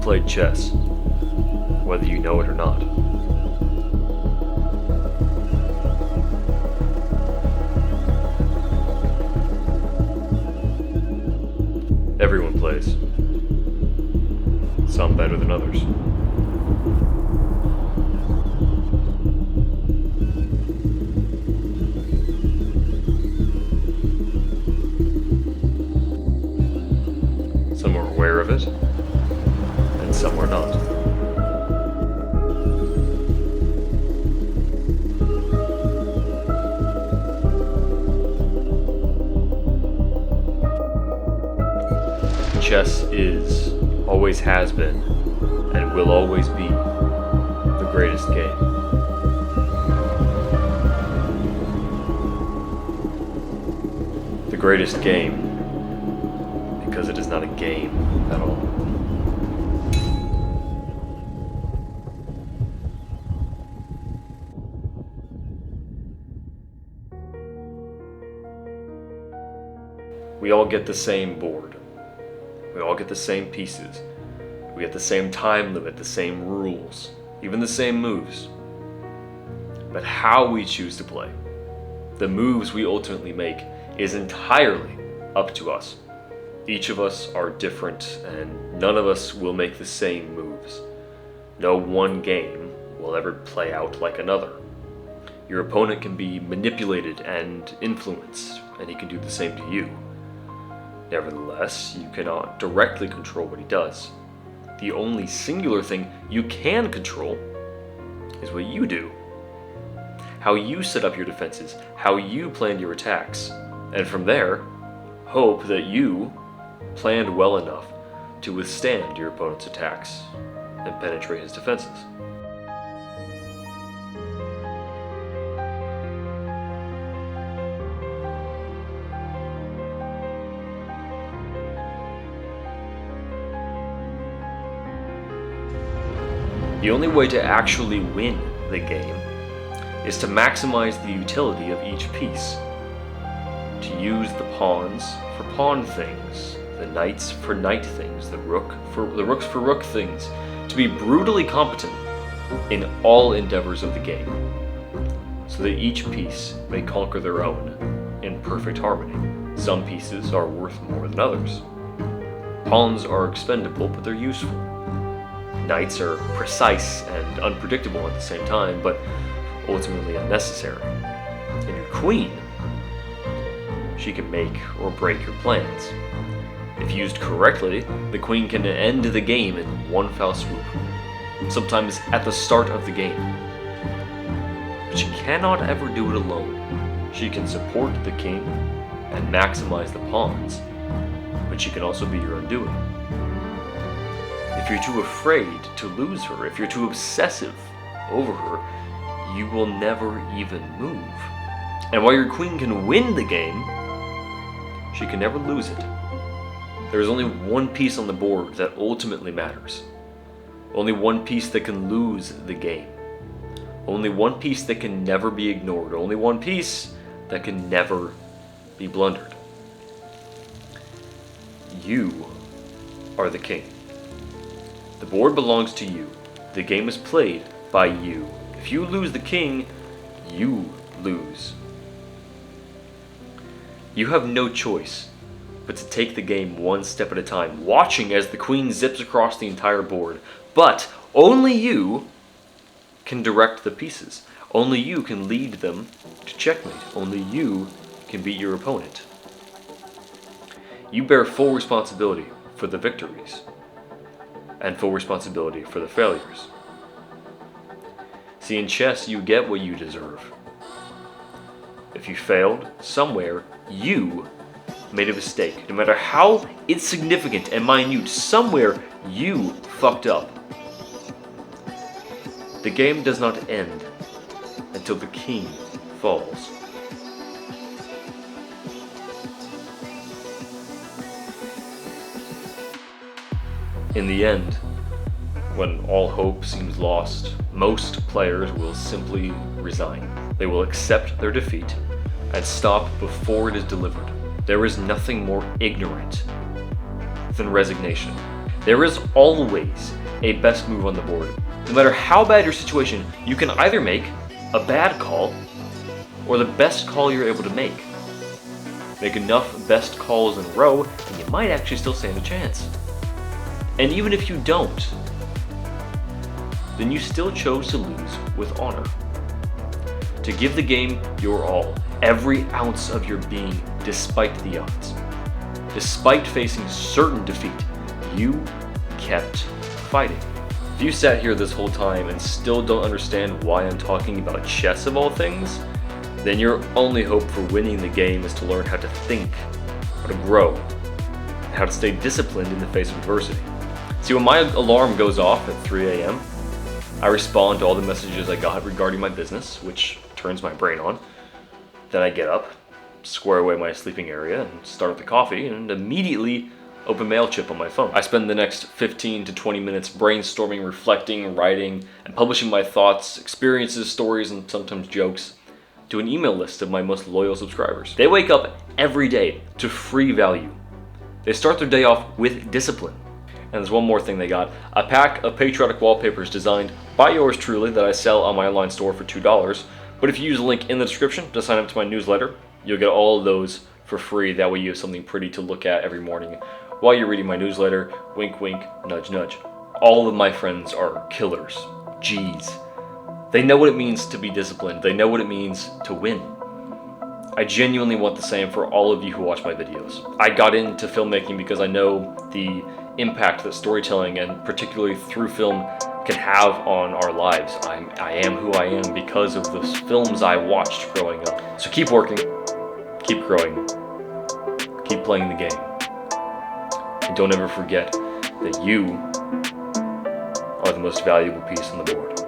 played chess, whether you know it or not. Everyone plays. Some better than others. Some are aware of it, and some are not. Chess is, always has been, and will always be the greatest game. The greatest game because it is not a game at all. We all get the same board. We all get the same pieces. We get the same time limit, the same rules, even the same moves. But how we choose to play, the moves we ultimately make, is entirely up to us. Each of us are different, and none of us will make the same moves. No one game will ever play out like another. Your opponent can be manipulated and influenced, and he can do the same to you. Nevertheless, you cannot directly control what he does. The only singular thing you can control is what you do. How you set up your defenses, how you plan your attacks, and from there, hope that you planned well enough to withstand your opponent's attacks and penetrate his defenses. The only way to actually win the game is to maximize the utility of each piece. To use the pawns for pawn things, the knights for knight things, the rooks for rook things, to be brutally competent in all endeavors of the game, so that each piece may conquer their own in perfect harmony. Some pieces are worth more than others. Pawns are expendable, but they're useful. Knights are precise and unpredictable at the same time, but ultimately unnecessary. And your queen, she can make or break your plans. If used correctly, the queen can end the game in one foul swoop, sometimes at the start of the game. But she cannot ever do it alone. She can support the king and maximize the pawns, but she can also be your undoing. If you're too afraid to lose her, if you're too obsessive over her, you will never even move. And while your queen can win the game, she can never lose it. There is only one piece on the board that ultimately matters. Only one piece that can lose the game. Only one piece that can never be ignored. Only one piece that can never be blundered. You are the king. The board belongs to you. The game is played by you. If you lose the king, you lose. You have no choice but to take the game one step at a time, watching as the queen zips across the entire board. But only you can direct the pieces. Only you can lead them to checkmate. Only you can beat your opponent. You bear full responsibility for the victories and full responsibility for the failures. See, in chess, you get what you deserve. If you failed somewhere, you made a mistake. No matter how insignificant and minute, somewhere you fucked up. The game does not end until the king falls. In the end, when all hope seems lost, most players will simply resign. They will accept their defeat and stop before it is delivered. There is nothing more ignorant than resignation. There is always a best move on the board. No matter how bad your situation, you can either make a bad call or the best call you're able to make. Make enough best calls in a row and you might actually still stand a chance. And even if you don't, then you still chose to lose with honor. To give the game your all, every ounce of your being, despite the odds. Despite facing certain defeat, you kept fighting. If you sat here this whole time and still don't understand why I'm talking about chess of all things, then your only hope for winning the game is to learn how to think, how to grow, and how to stay disciplined in the face of adversity. See, when my alarm goes off at 3 a.m., I respond to all the messages I got regarding my business, which turns my brain on. Then I get up, square away my sleeping area, and start the coffee, and immediately open MailChimp on my phone. I spend the next 15 to 20 minutes brainstorming, reflecting, writing, and publishing my thoughts, experiences, stories, and sometimes jokes to an email list of my most loyal subscribers. They wake up every day to free value. They start their day off with discipline. And there's one more thing they got. A pack of patriotic wallpapers designed by yours truly that I sell on my online store for $2. But if you use the link in the description to sign up to my newsletter, you'll get all of those for free. That way you have something pretty to look at every morning while you're reading my newsletter. Wink, wink, nudge, nudge. All of my friends are killers. G's. They know what it means to be disciplined. They know what it means to win. I genuinely want the same for all of you who watch my videos. I got into filmmaking because I know the impact that storytelling, and particularly through film, can have on our lives. I am who I am because of the films I watched growing up. So keep working, keep growing, keep playing the game. And don't ever forget that you are the most valuable piece on the board.